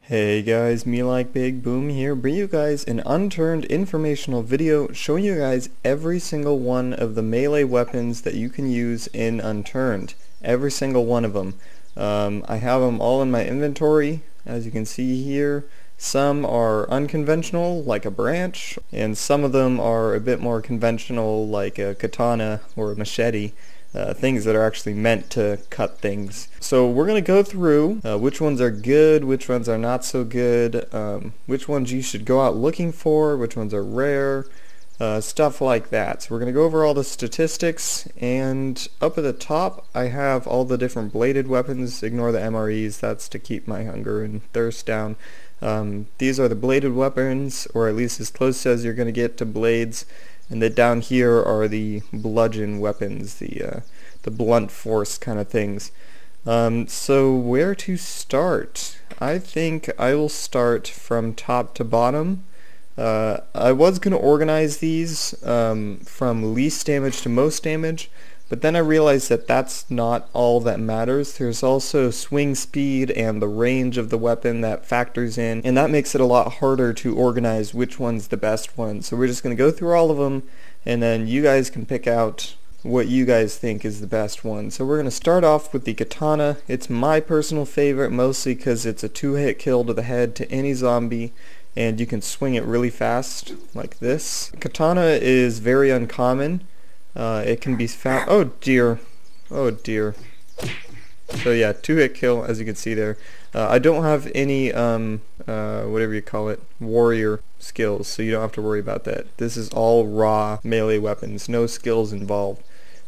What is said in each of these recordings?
Hey guys, MeLikeBigBoom here, bringing you guys an Unturned informational video showing you guys every single one of the melee weapons that you can use in Unturned. Every single one of them. I have them all in my inventory, as you can see here. Some are unconventional, like a branch, and some of them are a bit more conventional, like a katana or a machete. Things that are actually meant to cut things. So we're going to go through which ones are good, which ones are not so good, which ones you should go out looking for, which ones are rare, stuff like that. So we're going to go over all the statistics, and up at the top I have all the different bladed weapons. Ignore the MREs, that's to keep my hunger and thirst down. These are the bladed weapons, or at least as close as you're going to get to blades. And then down here are the bludgeon weapons, the blunt force kind of things. So where to start? I think I will start from top to bottom. I was going to organize these from least damage to most damage, but then I realized that that's not all that matters. There's also swing speed and the range of the weapon that factors in, and that makes it a lot harder to organize which one's the best one. So we're just going to go through all of them, and then you guys can pick out what you guys think is the best one. So we're going to start off with the katana. It's my personal favorite, mostly because it's a two-hit kill to the head to any zombie, and you can swing it really fast, like this. Katana is very uncommon. It can be found. Oh dear. Oh dear. So yeah, two-hit kill, as you can see there. I don't have any whatever you call it, warrior skills, so you don't have to worry about that. This is all raw melee weapons, no skills involved.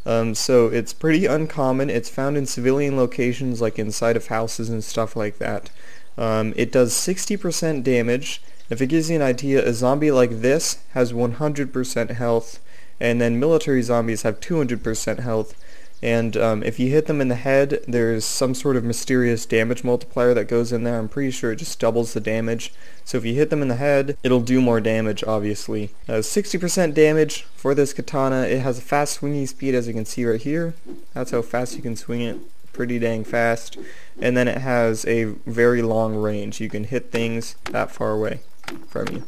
So it's pretty uncommon. It's found in civilian locations, like inside of houses and stuff like that. It does 60% damage. If it gives you an idea, a zombie like this has 100% health. And then military zombies have 200% health, and if you hit them in the head, there's some sort of mysterious damage multiplier that goes in there. I'm pretty sure it just doubles the damage. So if you hit them in the head, it'll do more damage, obviously. 60% damage for this katana. It has a fast swinging speed, as you can see right here. That's how fast you can swing it. Pretty dang fast. And then it has a very long range. You can hit things that far away from you.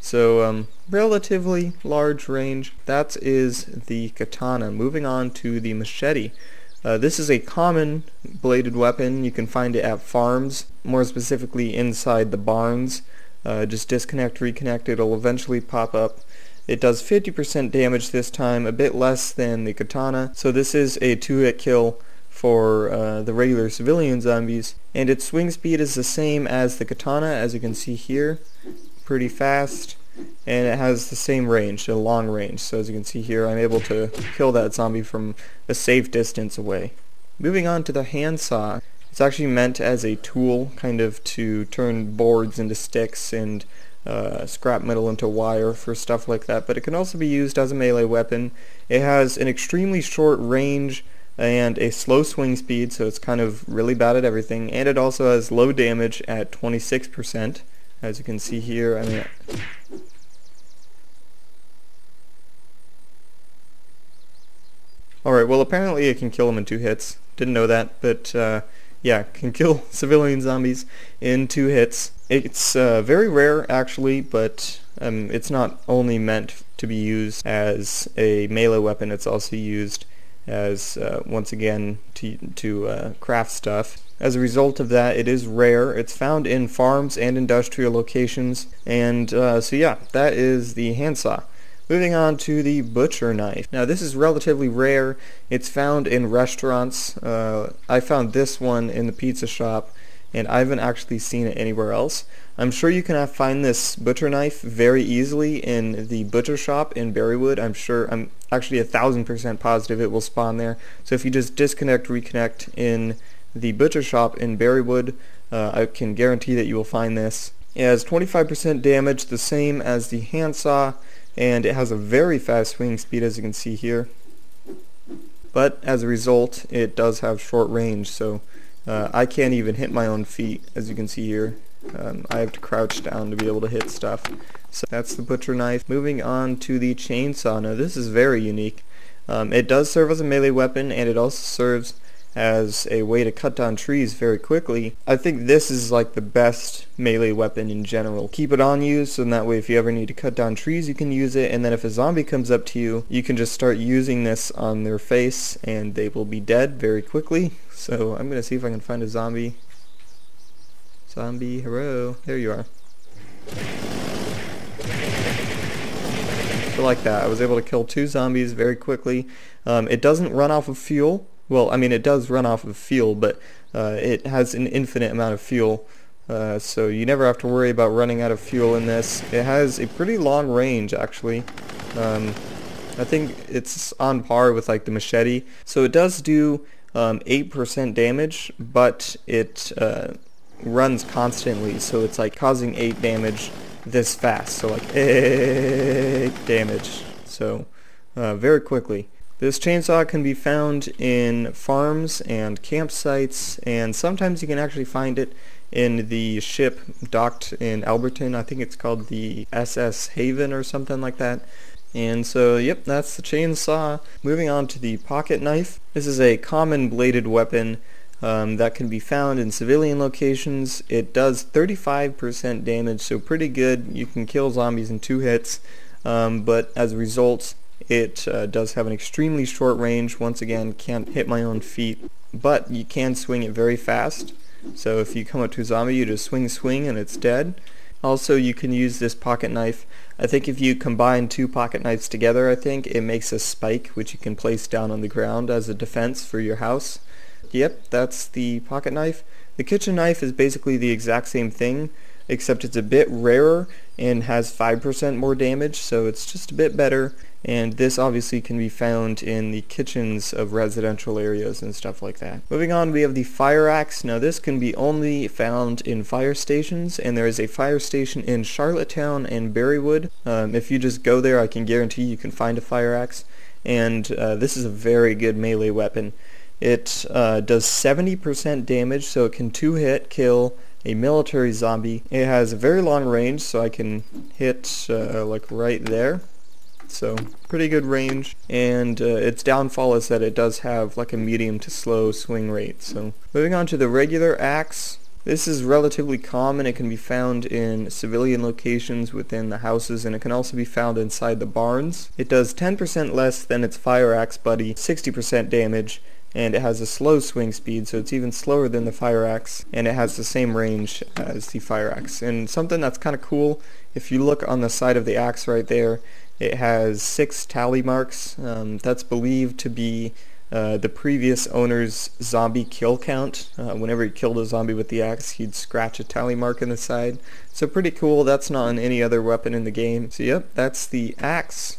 So relatively large range. That is the katana. Moving on to the machete. This is a common bladed weapon. You can find it at farms, more specifically inside the barns. Just disconnect, reconnect, it'll eventually pop up. It does 50% damage this time, a bit less than the katana. So this is a two-hit kill for the regular civilian zombies. And its swing speed is the same as the katana, as you can see here. Pretty fast, and it has the same range, a long range. So as you can see here, I'm able to kill that zombie from a safe distance away. Moving on to the handsaw. It's actually meant as a tool, kind of to turn boards into sticks and scrap metal into wire for stuff like that, but it can also be used as a melee weapon. It has an extremely short range and a slow swing speed, so it's kind of really bad at everything, and it also has low damage at 26%. As you can see here, I mean, alright, well apparently it can kill them in 2 hits. Didn't know that, but yeah, can kill civilian zombies in 2 hits. It's very rare actually, but it's not only meant to be used as a melee weapon, it's also used as, once again, to craft stuff. As a result of that, it is rare. It's found in farms and industrial locations, and so yeah, that is the handsaw. Moving on to the butcher knife. Now this is relatively rare. It's found in restaurants. I found this one in the pizza shop, and I haven't actually seen it anywhere else. I'm sure you can find this butcher knife very easily in the butcher shop in Berrywood. I'm actually 1000% positive it will spawn there. So if you just disconnect, reconnect in the butcher shop in Berrywood, I can guarantee that you will find this. It has 25% damage, the same as the handsaw, and it has a very fast swing speed, as you can see here. But as a result, it does have short range, so I can't even hit my own feet, as you can see here. I have to crouch down to be able to hit stuff. So that's the butcher knife. Moving on to the chainsaw. Now this is very unique. It does serve as a melee weapon, and it also serves as a way to cut down trees very quickly, I think this is like the best melee weapon in general. Keep it on you, so that way if you ever need to cut down trees you can use it, and then if a zombie comes up to you, you can just start using this on their face and they will be dead very quickly. So I'm gonna see if I can find a zombie. Zombie, hello, there you are. So like that, I was able to kill 2 zombies very quickly. It doesn't run off of fuel. Well, I mean, it does run off of fuel, but it has an infinite amount of fuel, so you never have to worry about running out of fuel in this. It has a pretty long range, actually. I think it's on par with like the Machete. So it does do 8% damage, but it runs constantly, so it's like causing 8 damage this fast. So like 8 damage, so very quickly. This chainsaw can be found in farms and campsites, and sometimes you can actually find it in the ship docked in Alberton. I think it's called the SS Haven or something like that. And so, yep, that's the chainsaw. Moving on to the pocket knife. This is a common bladed weapon that can be found in civilian locations. It does 35% damage, so pretty good. You can kill zombies in 2 hits, but as a result, it does have an extremely short range. Once again, can't hit my own feet, but you can swing it very fast. So if you come up to a zombie, you just swing and it's dead. Also, you can use this pocket knife. I think if you combine 2 pocket knives together, I think it makes a spike which you can place down on the ground as a defense for your house. Yep, that's the pocket knife. The kitchen knife is basically the exact same thing, except it's a bit rarer and has 5% more damage, so it's just a bit better. And this obviously can be found in the kitchens of residential areas and stuff like that. Moving on, we have the Fireaxe. Now this can be only found in fire stations, and there is a fire station in Charlottetown and Berrywood. If you just go there, I can guarantee you can find a Fireaxe. And this is a very good melee weapon. It does 70% damage, so it can 2-hit kill a military zombie. It has a very long range, so I can hit like right there. So pretty good range, and its downfall is that it does have like a medium to slow swing rate. So moving on to the regular axe. This is relatively common. It can be found in civilian locations within the houses, and it can also be found inside the barns. It does 10% less than its Fireaxe buddy, 60% damage, and it has a slow swing speed, so it's even slower than the Fireaxe, and it has the same range as the Fireaxe. And something that's kind of cool, if you look on the side of the axe right there, it has 6 tally marks. That's believed to be the previous owner's zombie kill count. Whenever he killed a zombie with the axe, he'd scratch a tally mark in the side. So pretty cool. That's not on any other weapon in the game. So yep, that's the axe.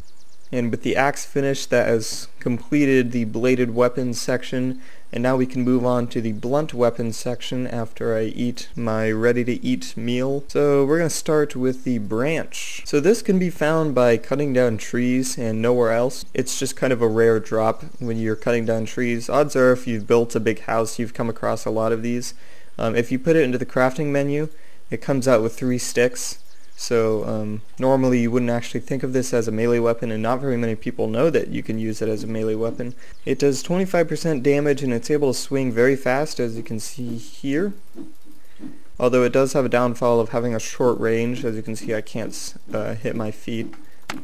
And with the axe finished, that has completed the bladed weapons section, and now we can move on to the blunt weapons section after I eat my ready-to-eat meal. So we're going to start with the branch. So this can be found by cutting down trees and nowhere else. It's just kind of a rare drop when you're cutting down trees. Odds are if you've built a big house, you've come across a lot of these. If you put it into the crafting menu, it comes out with 3 sticks. So normally you wouldn't actually think of this as a melee weapon, and not very many people know that you can use it as a melee weapon. It does 25% damage, and it's able to swing very fast, as you can see here. Although it does have a downfall of having a short range. As you can see, I can't hit my feet,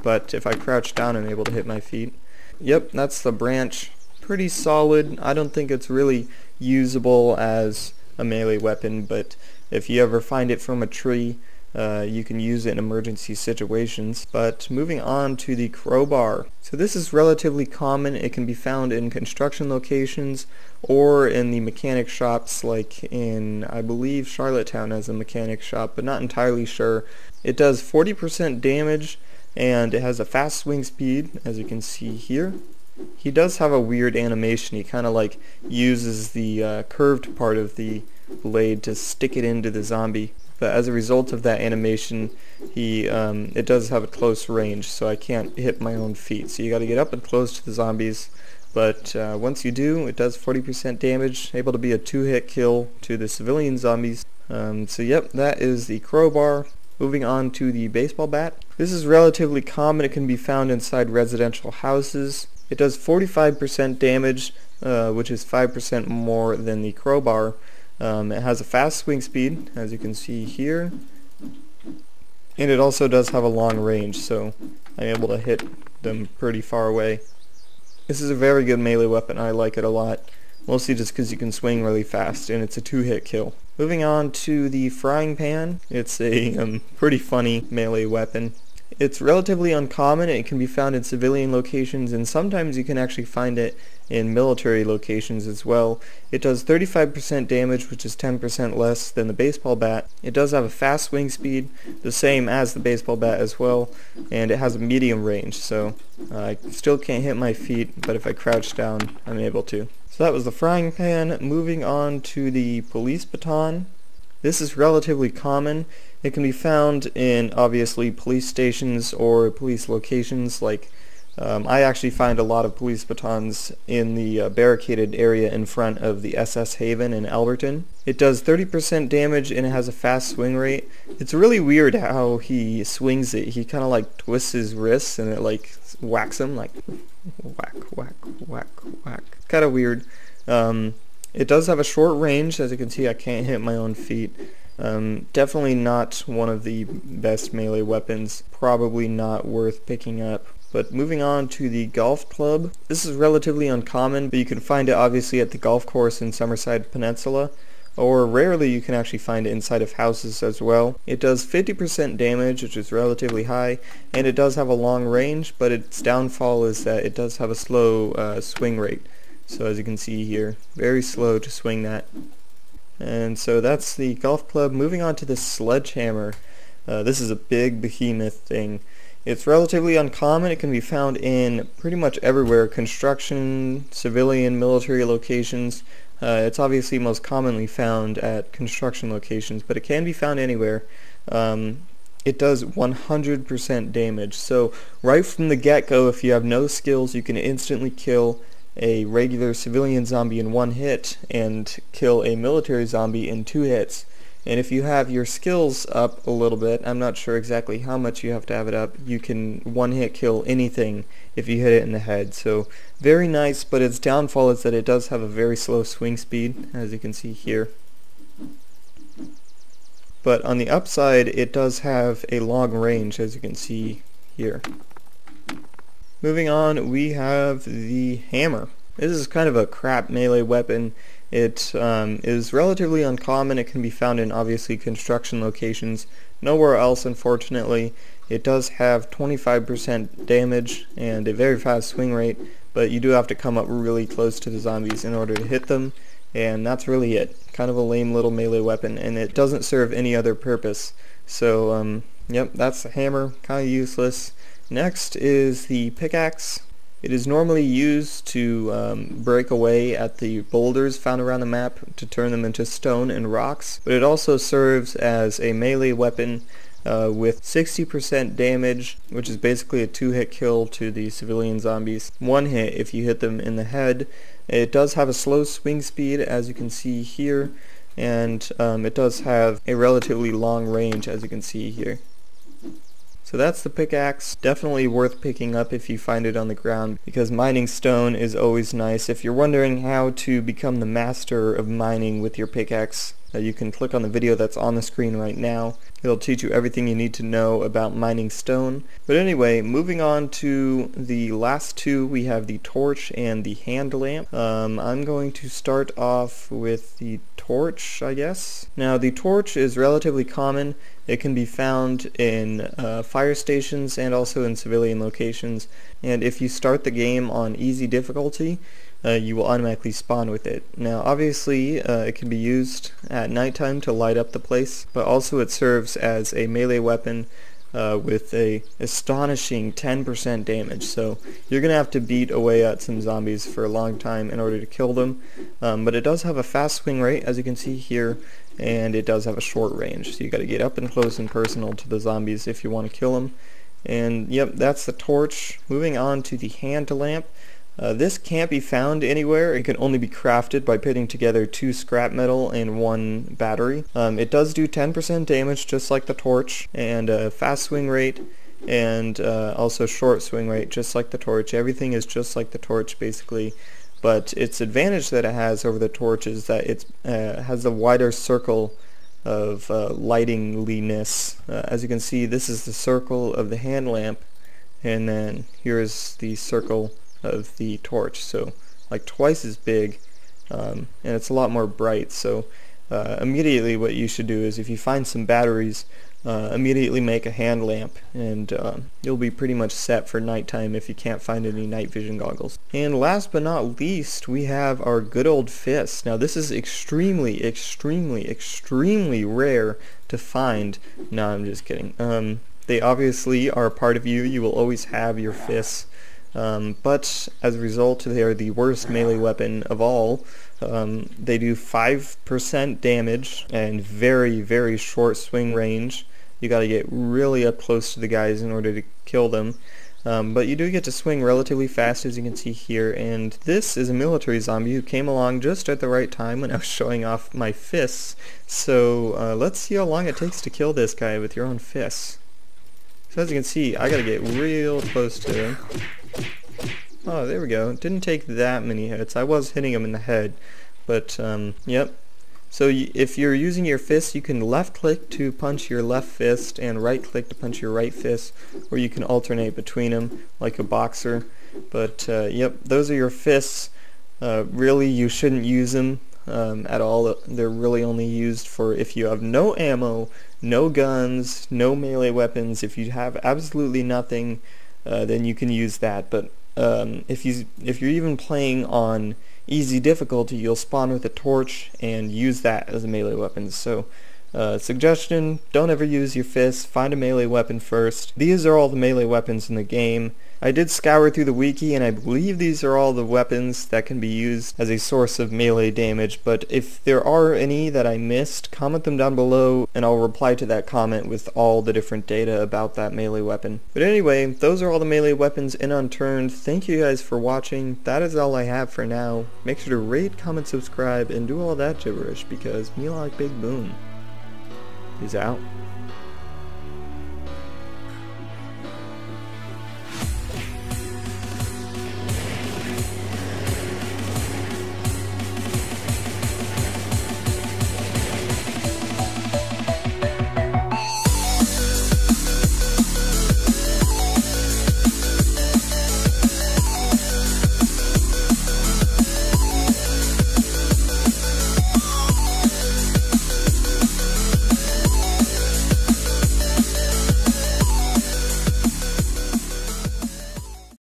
but if I crouch down, I'm able to hit my feet. Yep, that's the branch. Pretty solid. I don't think it's really usable as a melee weapon, but if you ever find it from a tree, you can use it in emergency situations. But moving on to the crowbar. So this is relatively common. It can be found in construction locations or in the mechanic shops, like in, I believe, Charlottetown has a mechanic shop, but not entirely sure. It does 40% damage, and it has a fast swing speed, as you can see here. He does have a weird animation. He kind of like uses the curved part of the blade to stick it into the zombie. But as a result of that animation, it does have a close range, so I can't hit my own feet. So you got to get up and close to the zombies. But once you do, it does 40% damage, able to be a 2-hit kill to the civilian zombies. So yep, that is the crowbar. Moving on to the baseball bat. This is relatively common. It can be found inside residential houses. It does 45% damage, which is 5% more than the Crowbar. It has a fast swing speed, as you can see here, and it also does have a long range, so I'm able to hit them pretty far away. This is a very good melee weapon. I like it a lot, mostly just because you can swing really fast, and it's a 2-hit kill. Moving on to the frying pan. It's a pretty funny melee weapon. It's relatively uncommon. It can be found in civilian locations, and sometimes you can actually find it in military locations as well. It does 35% damage, which is 10% less than the baseball bat. It does have a fast swing speed, the same as the baseball bat as well, and it has a medium range, so I still can't hit my feet, but if I crouch down, I'm able to. So that was the frying pan. Moving on to the police baton. This is relatively common. It can be found in, obviously, police stations or police locations. Like, I actually find a lot of police batons in the barricaded area in front of the SS Haven in Alberton. It does 30% damage and it has a fast swing rate. It's really weird how he swings it. He kind of like twists his wrists and it like whacks him, like whack, whack, whack, whack. Kind of weird. It does have a short range. As you can see, I can't hit my own feet. Definitely not one of the best melee weapons. Probably not worth picking up. But moving on to the golf club. This is relatively uncommon, but you can find it obviously at the golf course in Summerside Peninsula, or rarely you can actually find it inside of houses as well. It does 50% damage, which is relatively high, and it does have a long range, but its downfall is that it does have a slow swing rate. So as you can see here, very slow to swing that. And so that's the golf club. Moving on to the sledgehammer. This is a big behemoth thing. It's relatively uncommon. It can be found in pretty much everywhere: construction, civilian, military locations. It's obviously most commonly found at construction locations, but it can be found anywhere. It does 100% damage. So right from the get-go, if you have no skills, you can instantly kill a regular civilian zombie in 1 hit and kill a military zombie in 2 hits. And if you have your skills up a little bit, I'm not sure exactly how much you have to have it up, you can 1-hit kill anything if you hit it in the head. So very nice, but its downfall is that it does have a very slow swing speed, as you can see here. But on the upside, it does have a long range, as you can see here. Moving on, we have the hammer. This is kind of a crap melee weapon. It is relatively uncommon. It can be found in, obviously, construction locations. Nowhere else, unfortunately. It does have 25% damage and a very fast swing rate, but you do have to come up really close to the zombies in order to hit them, and that's really it. Kind of a lame little melee weapon, and it doesn't serve any other purpose. So, yep, that's the hammer. Kind of useless. Next is the pickaxe. It is normally used to break away at the boulders found around the map to turn them into stone and rocks, but it also serves as a melee weapon with 60% damage, which is basically a 2-hit kill to the civilian zombies. 1 hit if you hit them in the head. It does have a slow swing speed, as you can see here, and it does have a relatively long range, as you can see here. So that's the pickaxe. Definitely worth picking up if you find it on the ground, because mining stone is always nice. If you're wondering how to become the master of mining with your pickaxe, you can click on the video that's on the screen right now. It'll teach you everything you need to know about mining stone. But anyway, moving on to the last two, we have the torch and the hand lamp. I'm going to start off with the torch, I guess. Now, the torch is relatively common. It can be found in fire stations and also in civilian locations. And if you start the game on easy difficulty, you will automatically spawn with it. Now obviously it can be used at nighttime to light up the place, but also it serves as a melee weapon with a astonishing 10% damage. So you're gonna have to beat away at some zombies for a long time in order to kill them. But it does have a fast swing rate, as you can see here, and it does have a short range. So you gotta get up and close and personal to the zombies if you want to kill them. And yep, that's the torch. Moving on to the hand lamp. This can't be found anywhere. It can only be crafted by putting together 2 scrap metal and 1 battery. It does do 10% damage, just like the torch, and a fast swing rate, and also short swing rate, just like the torch. Everything is just like the torch, basically. but its advantage that it has over the torch is that it has a wider circle of lightingness. As you can see, this is the circle of the hand lamp, and then here's the circle of the torch, so like twice as big, and it's a lot more bright. So immediately what you should do is, if you find some batteries, immediately make a hand lamp, and you'll be pretty much set for nighttime if you can't find any night vision goggles. And last but not least, we have our good old fist. Now this is extremely rare to find. No, I'm just kidding. They obviously are a part of you. You will always have your fists, but as a result they are the worst melee weapon of all. They do 5% damage and very short swing range. You gotta get really up close to the guys in order to kill them, but you do get to swing relatively fast, as you can see here. And this is a military zombie who came along just at the right time when I was showing off my fists. So let's see how long it takes to kill this guy with your own fists. So as you can see, I gotta get real close to him. Oh, there we go. It didn't take that many hits. I was hitting him in the head, but yep. So if you're using your fist, you can left click to punch your left fist and right click to punch your right fist, or you can alternate between them like a boxer. But yep, those are your fists. Really, you shouldn't use them at all. They're really only used for if you have no ammo, no guns, no melee weapons. If you have absolutely nothing, then you can use that. But if you're even playing on easy difficulty, you'll spawn with a torch and use that as a melee weapon. So suggestion, don't ever use your fists. Find a melee weapon first. These are all the melee weapons in the game. I did scour through the wiki, and I believe these are all the weapons that can be used as a source of melee damage, but if there are any that I missed, comment them down below and I'll reply to that comment with all the different data about that melee weapon. But anyway, those are all the melee weapons in Unturned. Thank you guys for watching. That is all I have for now. Make sure to rate, comment, subscribe, and do all that gibberish, because MeLikeBigBoom is out.